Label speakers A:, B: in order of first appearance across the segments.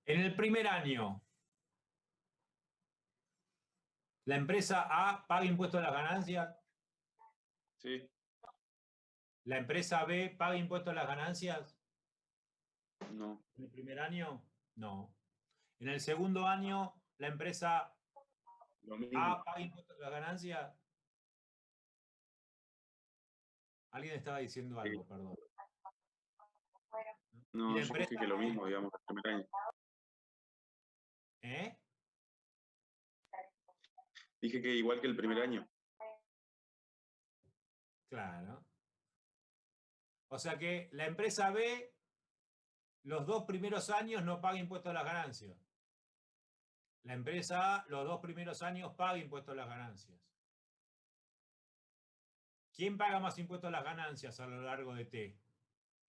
A: En el primer año, la empresa A paga impuestos a las ganancias.
B: Sí.
A: ¿La empresa B paga impuestos a las ganancias?
B: No.
A: ¿En el primer año? No. ¿En el segundo año, la empresa
B: Lo mismo.
A: A paga impuestos a las ganancias? Alguien estaba diciendo algo, perdón. ¿Y
B: No,
A: la
B: yo
A: empresa
B: dije que lo
A: B?
B: mismo, digamos, el primer año.
A: ¿Eh?
B: Dije que igual que el primer año.
A: Claro. O sea que la empresa B, los 2 primeros años no paga impuestos a las ganancias. La empresa A, los 2 primeros años paga impuestos a las ganancias. ¿Quién paga más impuestos a las ganancias a lo largo de T?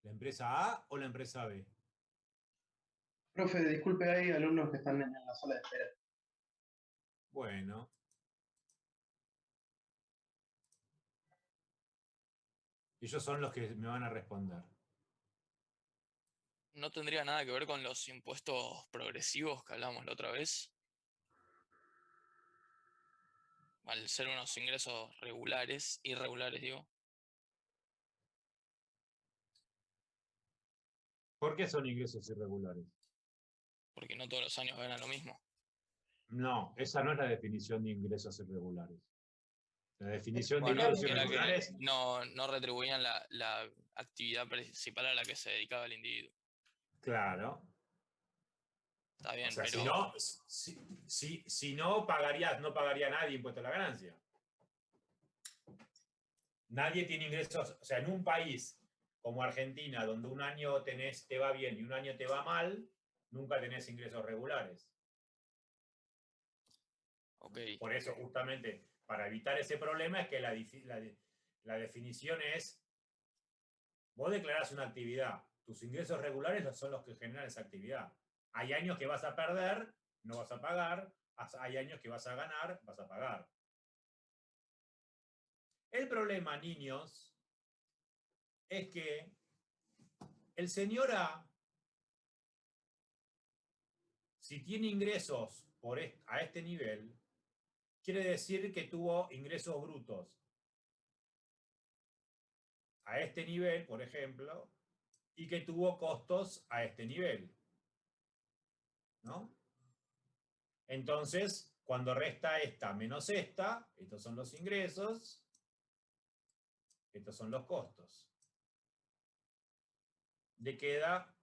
A: ¿La empresa A o la empresa B?
C: Profe, disculpe, hay alumnos que están en la sala de espera.
A: Bueno. Ellos son los que me van a responder.
D: ¿No tendría nada que ver con los impuestos progresivos que hablamos la otra vez? Al ser unos ingresos irregulares, digo.
A: ¿Por qué son ingresos irregulares?
D: Porque no todos los años ganan lo mismo.
A: No, esa no es la definición de ingresos irregulares. La definición de
D: Bueno,
A: ingresos
D: era que
A: irregulares...
D: no retribuían la actividad principal a la que se dedicaba el individuo.
A: Claro.
D: Está bien,
A: O sea,
D: pero...
A: si no pagaría, no pagaría nadie impuesto a la ganancia. Nadie tiene ingresos, o sea, en un país como Argentina, donde un año te va bien y un año te va mal, nunca tenés ingresos regulares.
D: Okay.
A: Por eso, justamente, para evitar ese problema es que la definición es, vos declarás una actividad, tus ingresos regulares son los que generan esa actividad. Hay años que vas a perder, no vas a pagar, hay años que vas a ganar, vas a pagar. El problema, niños, es que el señor A, si tiene ingresos a este nivel, quiere decir que tuvo ingresos brutos a este nivel, por ejemplo, y que tuvo costos a este nivel, ¿no? Entonces, cuando resta esta menos esta, estos son los ingresos, estos son los costos. Le queda,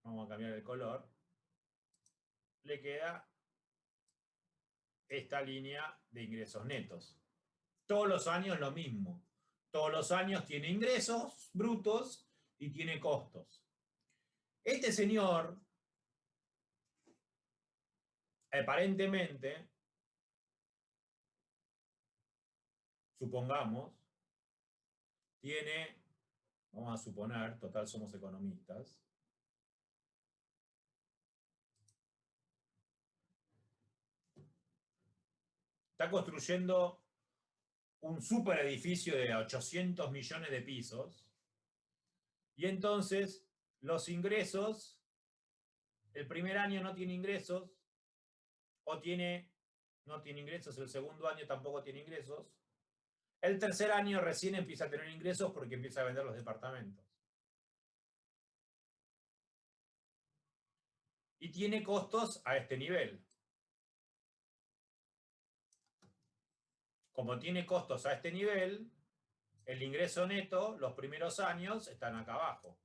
A: vamos a cambiar el color, le queda esta línea de ingresos netos. Todos los años lo mismo. Todos los años tiene ingresos brutos y tiene costos. Este señor, aparentemente, supongamos, tiene, vamos a suponer, total somos economistas, está construyendo un super edificio de 800 millones de pisos y entonces los ingresos, el primer año no tiene ingresos o no tiene ingresos, el segundo año tampoco tiene ingresos, el tercer año recién empieza a tener ingresos porque empieza a vender los departamentos. Y tiene costos a este nivel. Como tiene costos a este nivel, el ingreso neto, los primeros años, están acá abajo.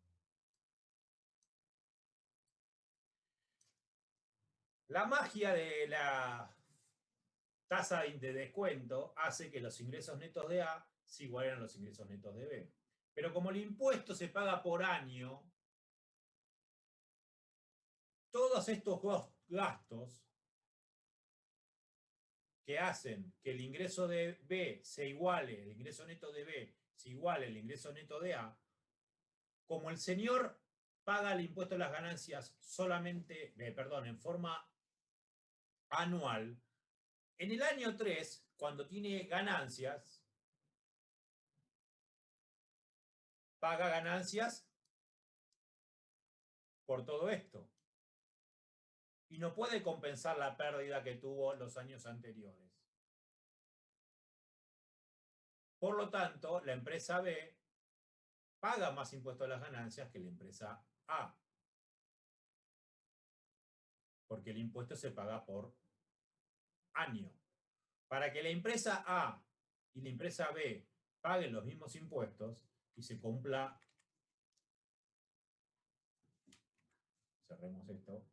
A: La magia de la tasa de descuento hace que los ingresos netos de A se igualen a los ingresos netos de B. Pero como el impuesto se paga por año, todos estos gastos que hacen que el ingreso de B se iguale, el ingreso neto de B se iguale al ingreso neto de A, como el señor paga el impuesto a las ganancias solamente, en forma anual, en el año 3, cuando tiene ganancias, paga ganancias por todo esto. y no puede compensar la pérdida que tuvo los años anteriores. Por lo tanto, la empresa B paga más impuestos a las ganancias que la empresa A. Porque el impuesto se paga por año. Para que la empresa A y la empresa B paguen los mismos impuestos y se cumpla, cerremos esto,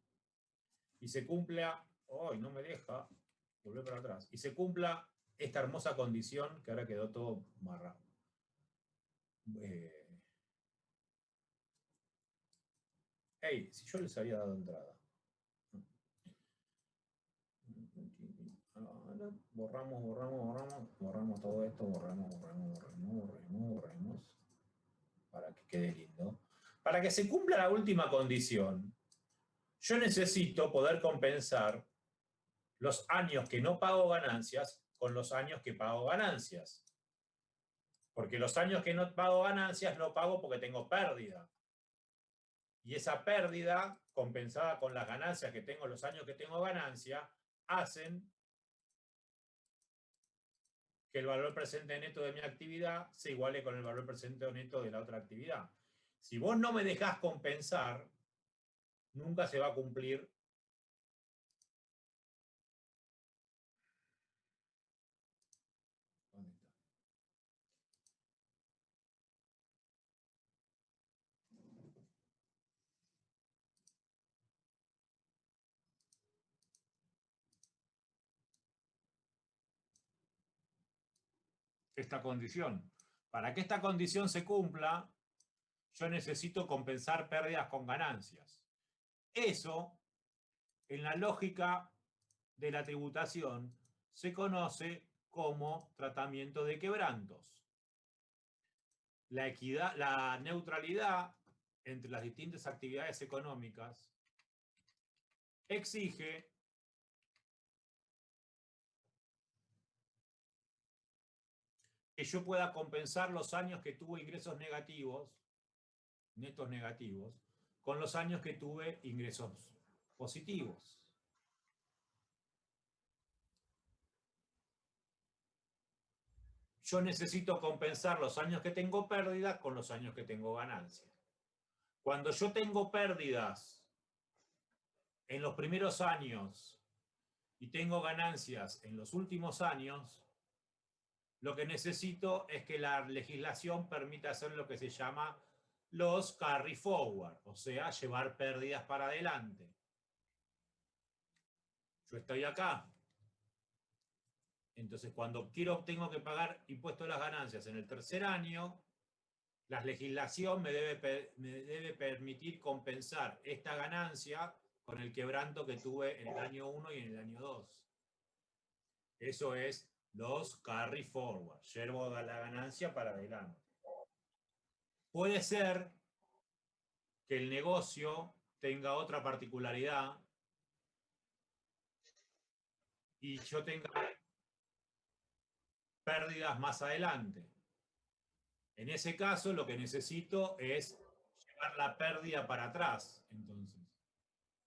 A: y se cumpla, ¡ay, no me deja! Volver para atrás. Y se cumpla esta hermosa condición, que ahora quedó todo marrado. Hey, si yo les había dado entrada. Borramos todo esto, borremos, para que quede lindo. Para que se cumpla la última condición, yo necesito poder compensar los años que no pago ganancias con los años que pago ganancias. Porque los años que no pago ganancias no pago porque tengo pérdida. Y esa pérdida, compensada con las ganancias que tengo los años que tengo ganancia, hacen que el valor presente neto de mi actividad se iguale con el valor presente neto de la otra actividad. Si vos no me dejás compensar, nunca se va a cumplir. ¿Dónde está? Esta condición. Para que esta condición se cumpla, yo necesito compensar pérdidas con ganancias. Eso, en la lógica de la tributación, se conoce como tratamiento de quebrantos. La equidad, la neutralidad entre las distintas actividades económicas exige que yo pueda compensar los años que tuve ingresos negativos, netos negativos, con los años que tuve ingresos positivos. Yo necesito compensar los años que tengo pérdidas con los años que tengo ganancias. Cuando yo tengo pérdidas en los primeros años y tengo ganancias en los últimos años, lo que necesito es que la legislación permita hacer lo que se llama los carry forward, o sea, llevar pérdidas para adelante. Yo estoy acá. Entonces, cuando tengo que pagar impuestos a las ganancias en el tercer año, la legislación me debe permitir compensar esta ganancia con el quebranto que tuve en el año 1 y en el año 2. Eso es los carry forward. Llevo la ganancia para adelante. Puede ser que el negocio tenga otra particularidad y yo tenga pérdidas más adelante. En ese caso, lo que necesito es llevar la pérdida para atrás. Entonces,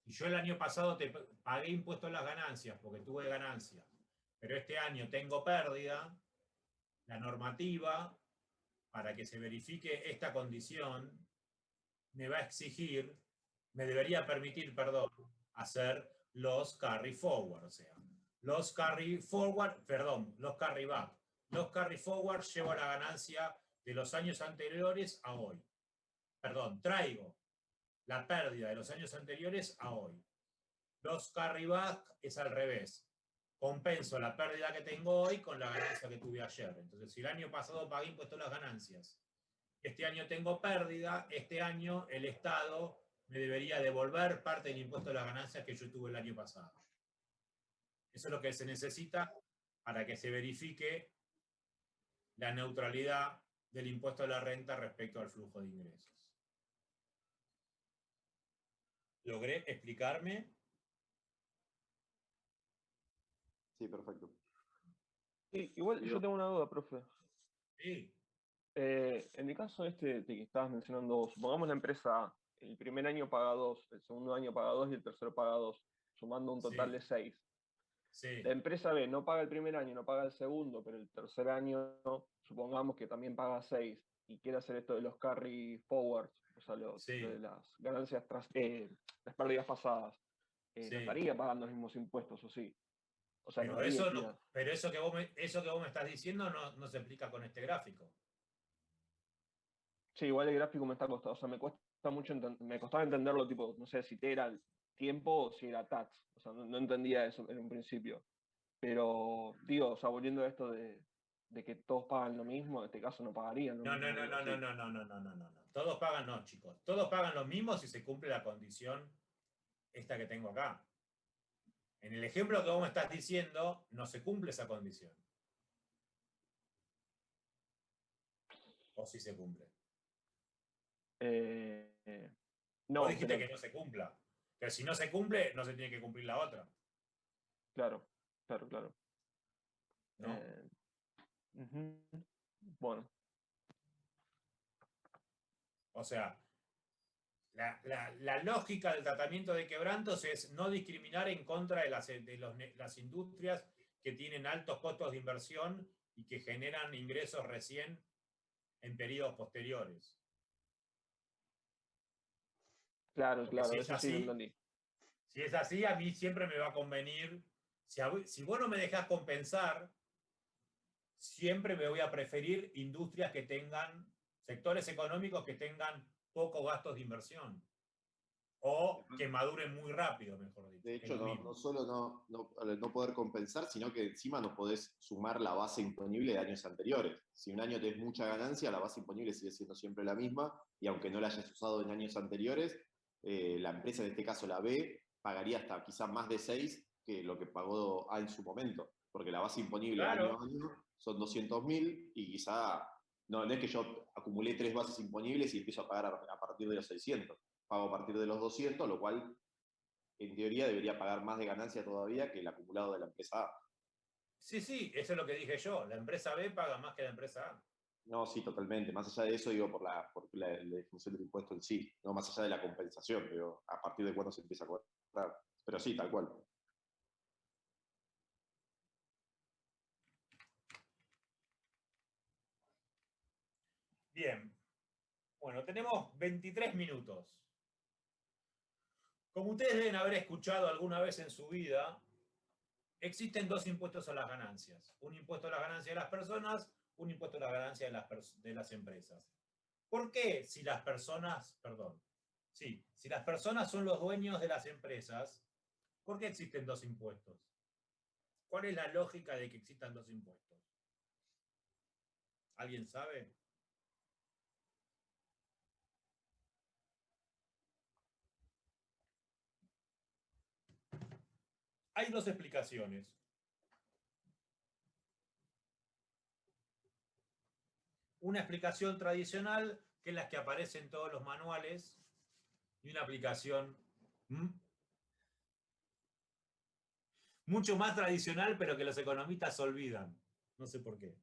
A: si yo el año pasado te pagué impuestos a las ganancias porque tuve ganancias, pero este año tengo pérdida, la normativa, para que se verifique esta condición, me va a exigir, me debería permitir, perdón, hacer los carry forward, o sea, los carry forward, perdón, los carry back. Los carry forward llevo la ganancia de los años anteriores a hoy. Perdón, traigo la pérdida de los años anteriores a hoy. Los carry back es al revés. Compenso la pérdida que tengo hoy con la ganancia que tuve ayer. Entonces, si el año pasado pagué impuestos a las ganancias, este año tengo pérdida, este año el Estado me debería devolver parte del impuesto a las ganancias que yo tuve el año pasado. Eso es lo que se necesita para que se verifique la neutralidad del impuesto a la renta respecto al flujo de ingresos. ¿Logré explicarme?
E: Sí, perfecto.
F: Sí, igual yo tengo una duda, profe.
A: Sí.
F: En el caso de que estabas mencionando, supongamos la empresa A, el primer año paga 2, el segundo año paga 2 y el tercero paga 2. sumando un total
A: Sí.
F: de 6.
A: Sí,
F: La empresa B no paga el primer año, no paga el segundo, pero el tercer año, supongamos que también paga 6 y quiere hacer esto de los carry forwards, o sea,
A: sí,
F: de las ganancias las pérdidas pasadas, no
A: sí.
F: estaría pagando los mismos impuestos, ¿o sí? O sea, no
A: Pero
F: estaría
A: eso,
F: equidad.
A: pero eso que vos me estás diciendo no se explica con este gráfico.
F: Sí, igual el gráfico me está costando, o sea, me cuesta mucho, me costaba entenderlo, tipo, no sé si te era el tiempo o si era tax, o sea, no entendía eso en un principio. Pero, digo, o sea, volviendo a esto de que todos pagan lo mismo, en este caso no pagarían lo
A: No, no,
F: mismo,
A: no,
F: digo,
A: no, no,
F: sí.
A: no, no, no, no, no, no. Todos pagan, no, chicos. Todos pagan lo mismo si se cumple la condición esta que tengo acá. En el ejemplo que vos me estás diciendo, no se cumple esa condición. O si se cumple.
F: Eh,
A: Vos
F: no,
A: dijiste que no se cumpla. Pero si no se cumple, no se tiene que cumplir la otra.
F: claro, claro.
A: ¿No?
F: Ujú. Bueno,
A: O sea, la lógica del tratamiento de quebrantos es no discriminar en contra de las industrias que tienen altos costos de inversión y que generan ingresos recién en periodos posteriores. Porque
F: claro, eso sí lo entendí.
A: si es así, a mí siempre me va a convenir, si vos no me dejás compensar, siempre me voy a preferir industrias que tengan, sectores económicos que tengan pocos gastos de inversión. O que maduren muy rápido, mejor dicho.
E: De
A: Que es
E: hecho,
A: lo mismo.
E: no solo al no poder compensar, sino que encima no podés sumar la base imponible de años anteriores. Si un año tenés mucha ganancia, la base imponible sigue siendo siempre la misma, y aunque no la hayas usado en años anteriores, la empresa, en este caso la B, pagaría hasta quizás más de 6 que lo que pagó A en su momento, porque la base imponible año
A: Claro,
E: a año son 200.000 y quizá no es que yo acumulé 3 bases imponibles y empiezo a pagar a partir de los 600, pago a partir de los 200, lo cual en teoría debería pagar más de ganancia todavía que el acumulado de la empresa A.
A: sí, eso es lo que dije yo. La empresa B paga más que la empresa A.
E: No, sí, totalmente. Más allá de eso, digo, por la definición del impuesto en sí, no más allá de la compensación, digo, a partir de cuándo se empieza a cobrar. Pero sí, tal cual.
A: Bien. Bueno, tenemos 23 minutos. Como ustedes deben haber escuchado alguna vez en su vida, existen dos impuestos a las ganancias. Un impuesto a las ganancias de las personas, un impuesto a las ganancias de las empresas. ¿Por qué si las personas, perdón, sí, si las personas son los dueños de las empresas, ¿por qué existen dos impuestos? ¿Cuál es la lógica de que existan dos impuestos? ¿Alguien sabe? Hay dos explicaciones. Una explicación tradicional, que es la que aparece en todos los manuales, y una aplicación mucho más tradicional, pero que los economistas olvidan. No sé por qué.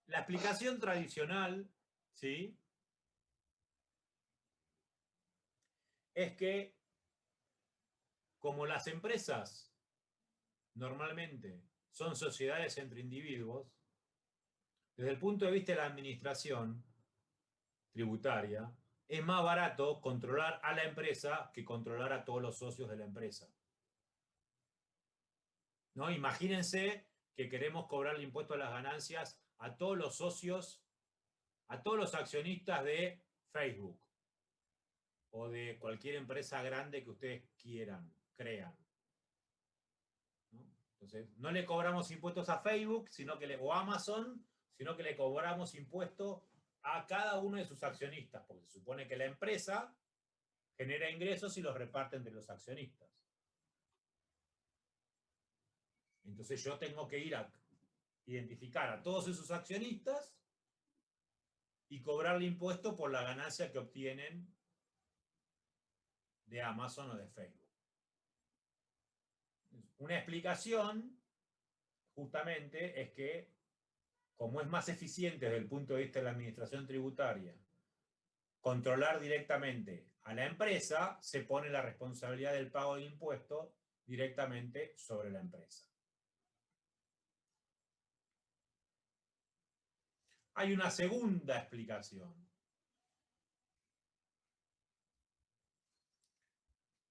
A: La explicación tradicional, ¿sí?, es que como las empresas normalmente son sociedades entre individuos, desde el punto de vista de la administración tributaria, es más barato controlar a la empresa que controlar a todos los socios de la empresa. ¿No? Imagínense que queremos cobrar el impuesto a las ganancias a todos los socios, a todos los accionistas de Facebook o de cualquier empresa grande que ustedes quieran, crean. ¿No? Entonces, no le cobramos impuestos a Facebook o a Amazon, sino que le cobramos impuestos a cada uno de sus accionistas, porque se supone que la empresa genera ingresos y los reparte entre los accionistas. Entonces yo tengo que ir a identificar a todos esos accionistas y cobrarle impuesto por la ganancia que obtienen de Amazon o de Facebook. Una explicación, justamente, es que como es más eficiente desde el punto de vista de la administración tributaria controlar directamente a la empresa, se pone la responsabilidad del pago de impuestos directamente sobre la empresa. Hay una segunda explicación,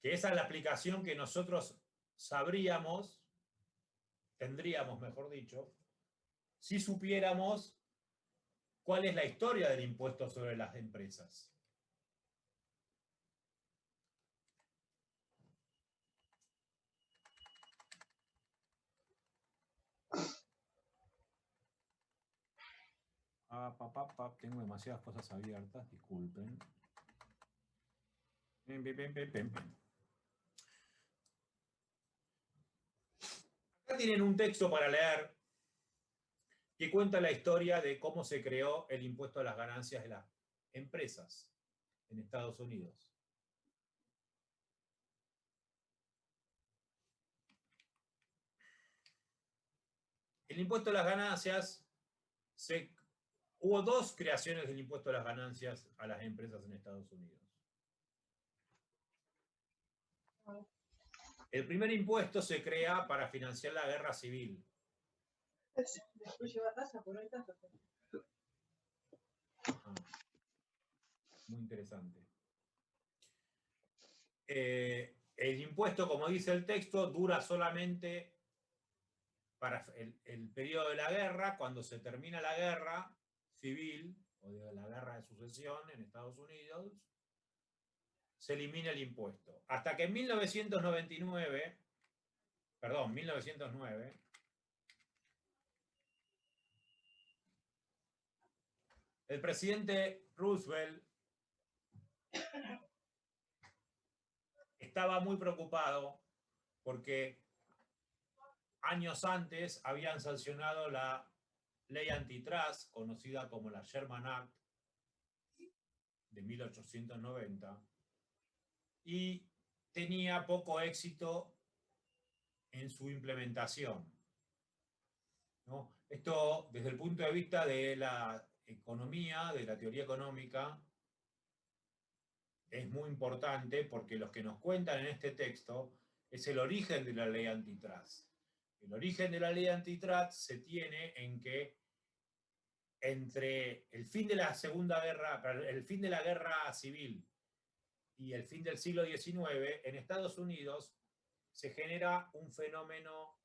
A: que esa es la explicación que nosotros sabríamos, tendríamos, mejor dicho, si supiéramos cuál es la historia del impuesto sobre las empresas. Tengo demasiadas cosas abiertas, disculpen. Acá tienen un texto para leer que cuenta la historia de cómo se creó el impuesto a las ganancias de las empresas en Estados Unidos. El impuesto a las ganancias, hubo dos creaciones del impuesto a las ganancias a las empresas en Estados Unidos. El primer impuesto se crea para financiar la guerra civil. Muy interesante. El impuesto, como dice el texto, dura solamente para el periodo de la guerra. Cuando se termina la guerra civil, o de la guerra de sucesión en Estados Unidos, se elimina el impuesto. Hasta que en 1909, el presidente Roosevelt estaba muy preocupado porque años antes habían sancionado la ley antitrust, conocida como la Sherman Act de 1890, y tenía poco éxito en su implementación, ¿no? Esto, desde el punto de vista de la economía, de la teoría económica, es muy importante porque los que nos cuentan en este texto es el origen de la ley antitrust. El origen de la ley antitrust se tiene en que entre el fin de la guerra civil y el fin del siglo XIX, en Estados Unidos se genera un fenómeno,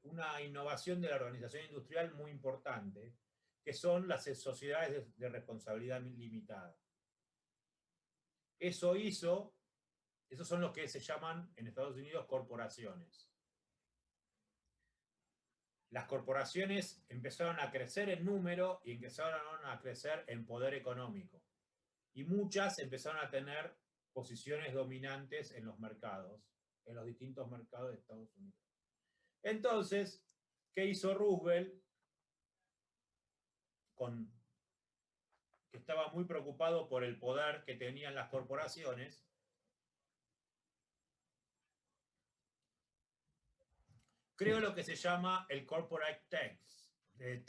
A: una innovación de la organización industrial muy importante, que son las sociedades de responsabilidad limitada. Esos son los que se llaman en Estados Unidos corporaciones. Las corporaciones empezaron a crecer en número y empezaron a crecer en poder económico. Y muchas empezaron a tener posiciones dominantes en los mercados, en los distintos mercados de Estados Unidos. Entonces, ¿qué hizo Roosevelt? Que estaba muy preocupado por el poder que tenían las corporaciones, creó lo que se llama el Corporate Tax, en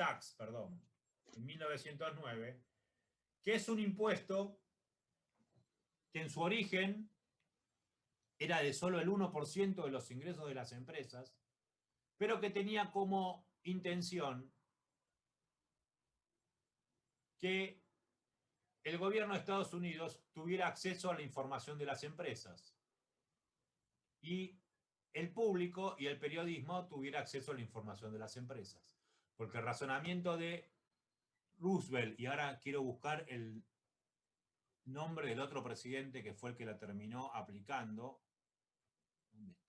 A: 1909, que es un impuesto que en su origen era de solo el 1% de los ingresos de las empresas, pero que tenía como intención que el gobierno de Estados Unidos tuviera acceso a la información de las empresas y el público y el periodismo tuviera acceso a la información de las empresas. Porque el razonamiento de Roosevelt, y ahora quiero buscar el nombre del otro presidente que fue el que la terminó aplicando. ¿Dónde está?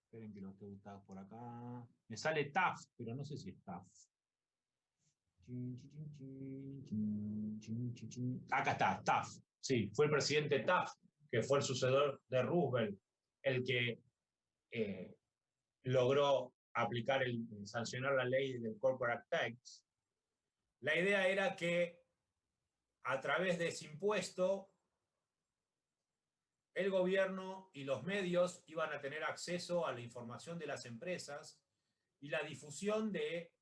A: Esperen que lo estoy buscando por acá. Me sale Taft, pero no sé si es Taft. Acá está, Taft. Sí, fue el presidente Taft, que fue el sucesor de Roosevelt, el que logró aplicar sancionar la ley del Corporate Tax. La idea era que a través de ese impuesto el gobierno y los medios iban a tener acceso a la información de las empresas y la difusión de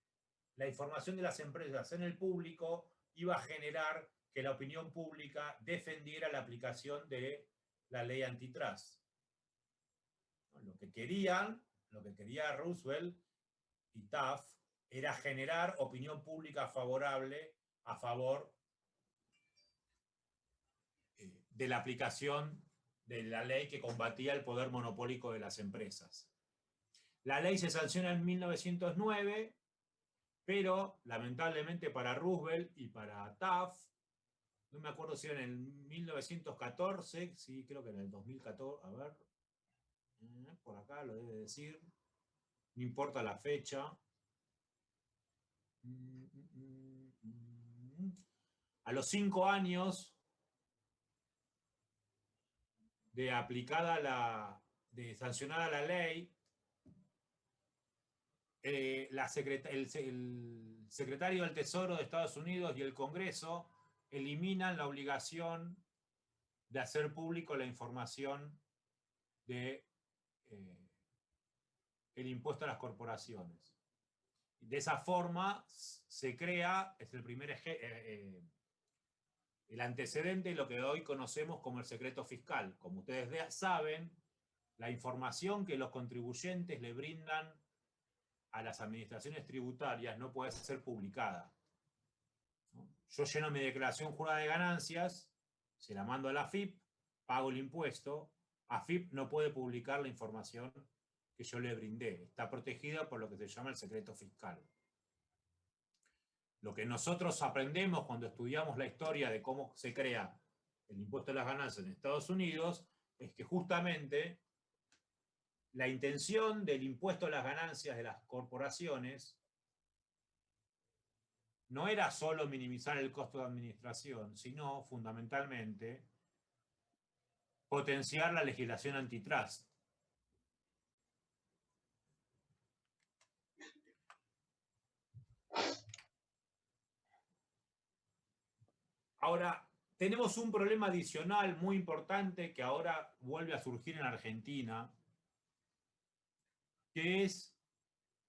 A: la información de las empresas en el público iba a generar que la opinión pública defendiera la aplicación de la ley antitrust. Lo que quería Roosevelt y Taft era generar opinión pública favorable a favor de la aplicación de la ley que combatía el poder monopólico de las empresas. La ley se sanciona en 1909, pero lamentablemente para Roosevelt y para Taft, no me acuerdo si era en el 1914, sí, creo que en el 2014, a ver, por acá lo debe decir, no importa la fecha. A los 5 años de sancionada la ley, el secretario del Tesoro de Estados Unidos y el Congreso eliminan la obligación de hacer público la información de el impuesto a las corporaciones. De esa forma se crea, es el primer el antecedente de lo que hoy conocemos como el secreto fiscal. Como ustedes saben, la información que los contribuyentes le brindan a las administraciones tributarias no puede ser publicada. Yo lleno mi declaración jurada de ganancias, se la mando a la AFIP, pago el impuesto, AFIP no puede publicar la información que yo le brindé. Está protegida por lo que se llama el secreto fiscal. Lo que nosotros aprendemos cuando estudiamos la historia de cómo se crea el impuesto a las ganancias en Estados Unidos es que justamente la intención del impuesto a las ganancias de las corporaciones no era solo minimizar el costo de administración, sino fundamentalmente potenciar la legislación antitrust. Ahora, tenemos un problema adicional muy importante que ahora vuelve a surgir en Argentina, que es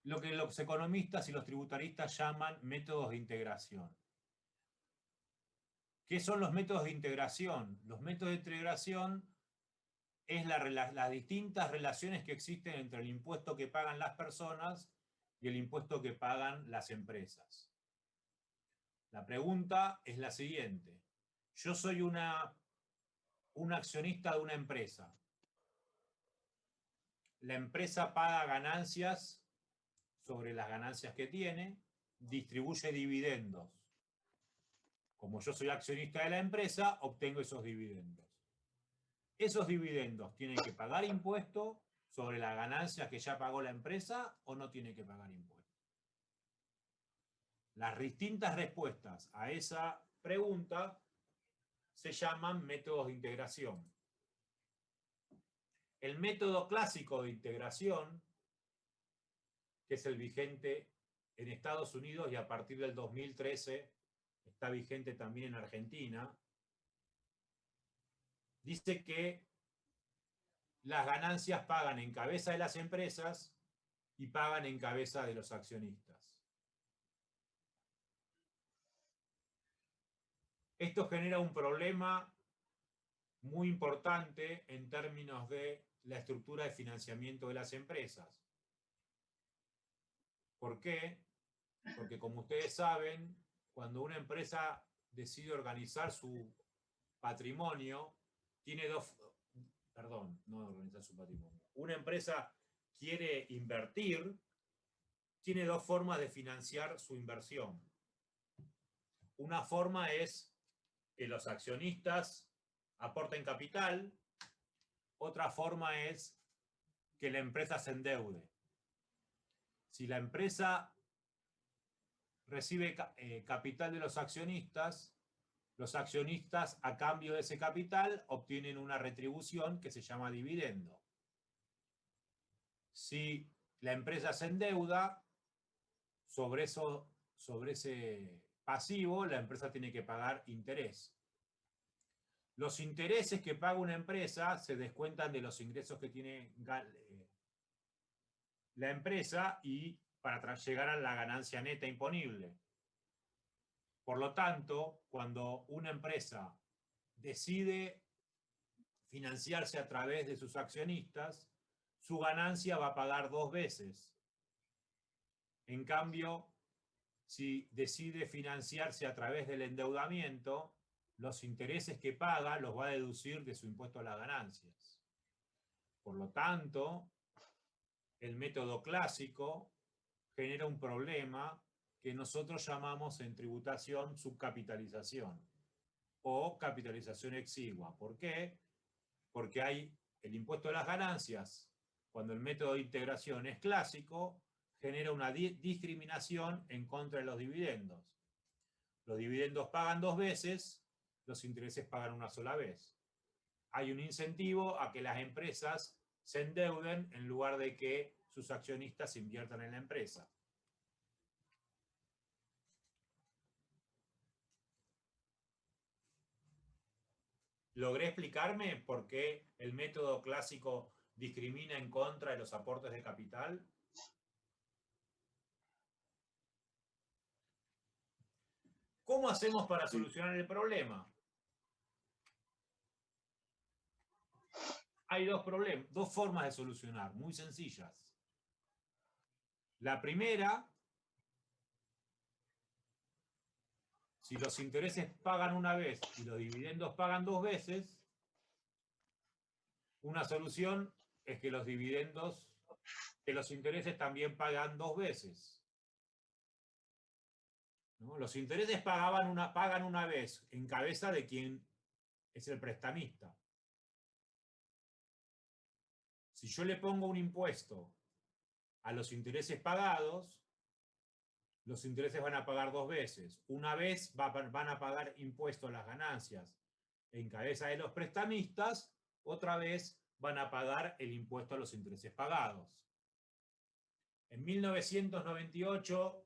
A: lo que los economistas y los tributaristas llaman métodos de integración. ¿Qué son los métodos de integración? Los métodos de integración es las distintas relaciones que existen entre el impuesto que pagan las personas y el impuesto que pagan las empresas. La pregunta es la siguiente. Yo soy un accionista de una empresa. La empresa paga ganancias sobre las ganancias que tiene, distribuye dividendos. Como yo soy accionista de la empresa, obtengo esos dividendos. ¿Esos dividendos tienen que pagar impuesto sobre las ganancias que ya pagó la empresa o no tienen que pagar impuesto? Las distintas respuestas a esa pregunta se llaman métodos de integración. El método clásico de integración, que es el vigente en Estados Unidos y a partir del 2013 está vigente también en Argentina, dice que las ganancias pagan en cabeza de las empresas y pagan en cabeza de los accionistas. Esto genera un problema muy importante en términos de la estructura de financiamiento de las empresas. ¿Por qué? Porque como ustedes saben, cuando una empresa decide organizar su patrimonio, tiene una empresa quiere invertir, tiene dos formas de financiar su inversión. Una forma es que los accionistas aporten capital, otra forma es que la empresa se endeude. Si la empresa recibe capital de los accionistas a cambio de ese capital obtienen una retribución que se llama dividendo. Si la empresa se endeuda, sobre ese pasivo, la empresa tiene que pagar interés. Los intereses que paga una empresa se descuentan de los ingresos que tiene la empresa y para llegar a la ganancia neta imponible. Por lo tanto, cuando una empresa decide financiarse a través de sus accionistas, su ganancia va a pagar 2 veces. En cambio, si decide financiarse a través del endeudamiento, los intereses que paga los va a deducir de su impuesto a las ganancias. Por lo tanto, el método clásico genera un problema que nosotros llamamos en tributación subcapitalización o capitalización exigua. ¿Por qué? Porque hay el impuesto a las ganancias, cuando el método de integración es clásico, genera una discriminación en contra de los dividendos. Los dividendos pagan 2 veces, los intereses pagan una sola vez. Hay un incentivo a que las empresas se endeuden en lugar de que sus accionistas inviertan en la empresa. ¿Logré explicarme por qué el método clásico discrimina en contra de los aportes de capital? ¿Cómo hacemos para solucionar el problema? Hay dos formas de solucionar, muy sencillas. La primera, si los intereses pagan una vez y los dividendos pagan 2 veces, una solución es que los intereses también pagan 2 veces. ¿No? Los intereses pagan una vez en cabeza de quien es el prestamista. Si yo le pongo un impuesto a los intereses pagados, los intereses van a pagar 2 veces. Una vez van a pagar impuesto a las ganancias en cabeza de los prestamistas, otra vez van a pagar el impuesto a los intereses pagados. En 1998,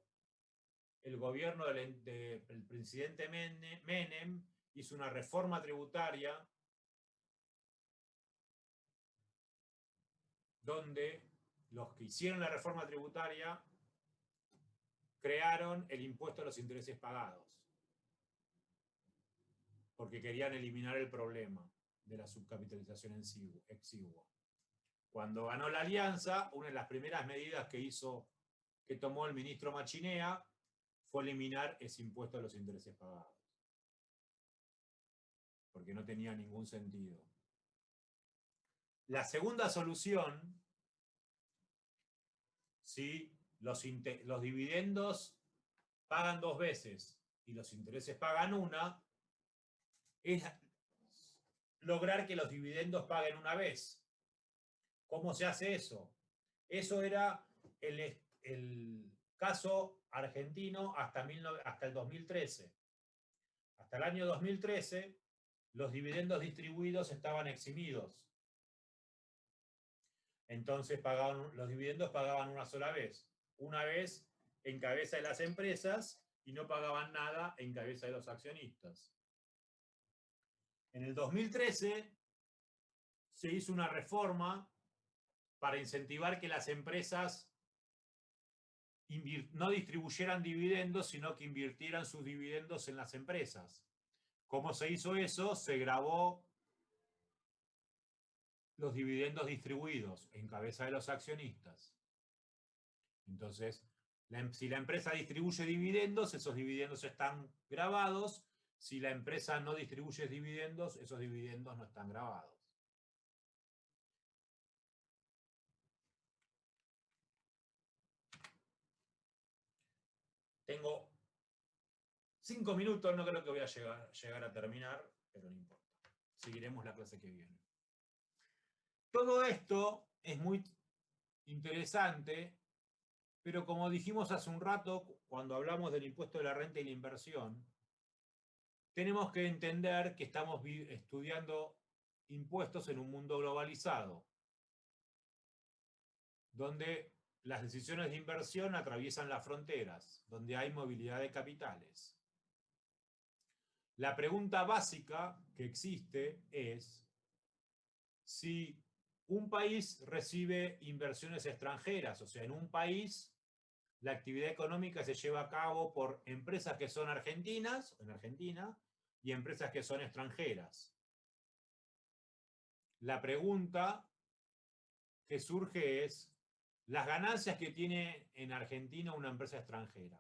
A: el gobierno del presidente Menem hizo una reforma tributaria donde los que hicieron la reforma tributaria crearon el impuesto a los intereses pagados, porque querían eliminar el problema de la subcapitalización exigua. Cuando ganó la Alianza, una de las primeras medidas que tomó el ministro Machinea fue eliminar ese impuesto a los intereses pagados, porque no tenía ningún sentido. La segunda solución, si los dividendos pagan 2 veces y los intereses pagan una, es lograr que los dividendos paguen una vez. ¿Cómo se hace eso? Eso era el caso argentino hasta el 2013. Hasta el año 2013, los dividendos distribuidos estaban eximidos. Entonces los dividendos pagaban una sola vez. Una vez en cabeza de las empresas y no pagaban nada en cabeza de los accionistas. En el 2013 se hizo una reforma para incentivar que las empresas no distribuyeran dividendos, sino que invirtieran sus dividendos en las empresas. ¿Cómo se hizo eso? Se gravó los dividendos distribuidos en cabeza de los accionistas. Entonces, si la empresa distribuye dividendos, esos dividendos están grabados. Si la empresa no distribuye dividendos, esos dividendos no están grabados. Tengo 5 minutos, no creo que voy a llegar a terminar, pero no importa. Seguiremos la clase que viene. Todo esto es muy interesante, pero como dijimos hace un rato, cuando hablamos del impuesto de la renta y la inversión, tenemos que entender que estamos estudiando impuestos en un mundo globalizado, donde las decisiones de inversión atraviesan las fronteras, donde hay movilidad de capitales. La pregunta básica que existe es si un país recibe inversiones extranjeras, o sea, en un país la actividad económica se lleva a cabo por empresas que son argentinas, en Argentina, y empresas que son extranjeras. La pregunta que surge es, las ganancias que tiene en Argentina una empresa extranjera,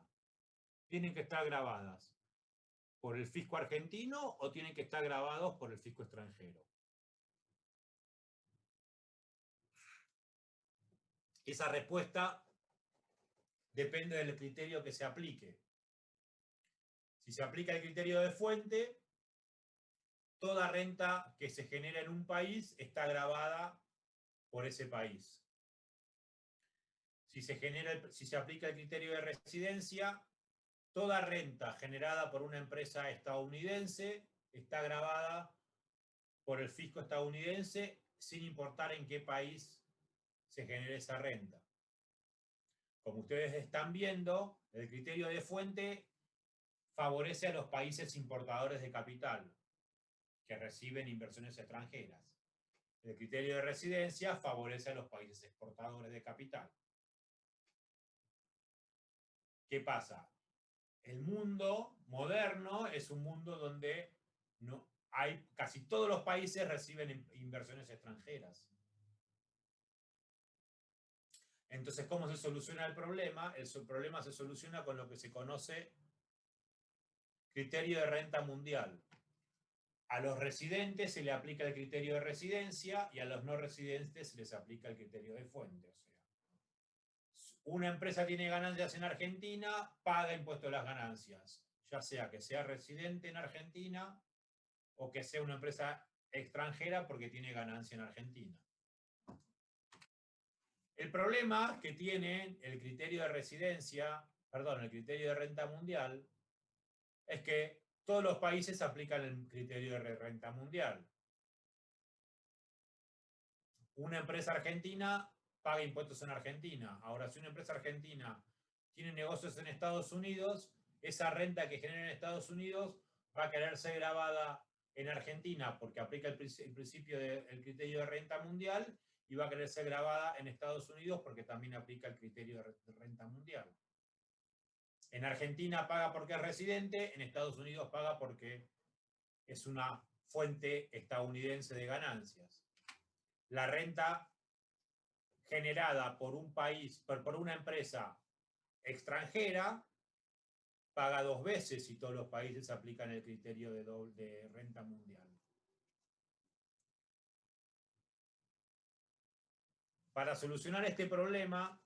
A: ¿tienen que estar grabadas por el fisco argentino o tienen que estar grabados por el fisco extranjero? Esa respuesta depende del criterio que se aplique. Si se aplica el criterio de fuente, toda renta que se genera en un país está gravada por ese país. Si se aplica el criterio de residencia, toda renta generada por una empresa estadounidense está gravada por el fisco estadounidense sin importar en qué país se genere esa renta. Como ustedes están viendo, el criterio de fuente favorece a los países importadores de capital que reciben inversiones extranjeras. El criterio de residencia favorece a los países exportadores de capital. ¿Qué pasa? El mundo moderno es un mundo donde casi todos los países reciben inversiones extranjeras. Entonces, ¿cómo se soluciona el problema? El problema se soluciona con lo que se conoce criterio de renta mundial. A los residentes se le aplica el criterio de residencia y a los no residentes se les aplica el criterio de fuente. O sea, una empresa tiene ganancias en Argentina, paga impuesto a las ganancias, ya sea que sea residente en Argentina o que sea una empresa extranjera porque tiene ganancia en Argentina. El problema que tiene el criterio de residencia, perdón, el criterio de renta mundial, es que todos los países aplican el criterio de renta mundial. Una empresa argentina paga impuestos en Argentina. Ahora, si una empresa argentina tiene negocios en Estados Unidos, esa renta que genera en Estados Unidos va a querer ser grabada en Argentina porque aplica el principio del criterio de renta mundial y va a querer ser grabada en Estados Unidos porque también aplica el criterio de renta mundial. En Argentina paga porque es residente, en Estados Unidos paga porque es una fuente estadounidense de ganancias. La renta generada por un país, por una empresa extranjera, paga 2 veces si todos los países aplican el criterio de renta mundial. Para solucionar este problema,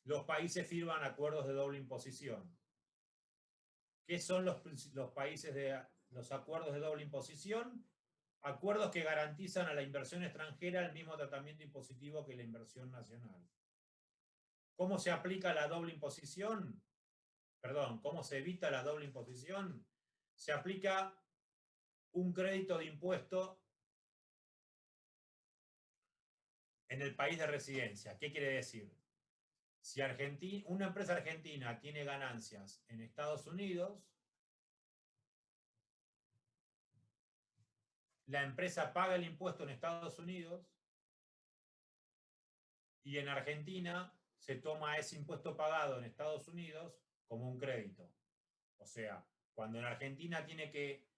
A: los países firman acuerdos de doble imposición. ¿Qué son los acuerdos de doble imposición? Acuerdos que garantizan a la inversión extranjera el mismo tratamiento impositivo que la inversión nacional. ¿Cómo se aplica la doble imposición? Perdón, ¿cómo se evita la doble imposición? Se aplica un crédito de impuesto en el país de residencia. ¿Qué quiere decir? Si una empresa argentina tiene ganancias en Estados Unidos, la empresa paga el impuesto en Estados Unidos y en Argentina se toma ese impuesto pagado en Estados Unidos como un crédito. O sea, cuando en Argentina tiene que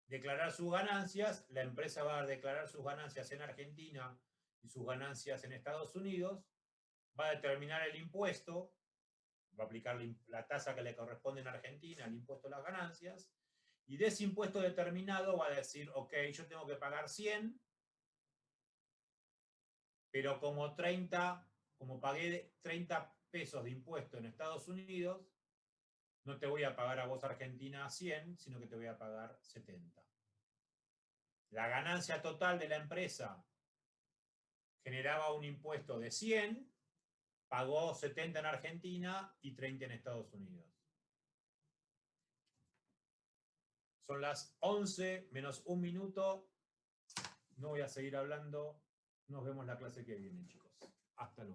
A: declarar sus ganancias, la empresa va a declarar sus ganancias en Argentina y sus ganancias en Estados Unidos, va a determinar el impuesto, va a aplicar la tasa que le corresponde en Argentina, el impuesto a las ganancias, y de ese impuesto determinado va a decir, ok, yo tengo que pagar 100, pero como pagué 30 pesos de impuesto en Estados Unidos, no te voy a pagar a vos Argentina 100, sino que te voy a pagar 70. La ganancia total de la empresa generaba un impuesto de 100, pagó 70 en Argentina y 30 en Estados Unidos. Son las 11 menos 1 minuto. No voy a seguir hablando. Nos vemos la clase que viene, chicos. Hasta luego.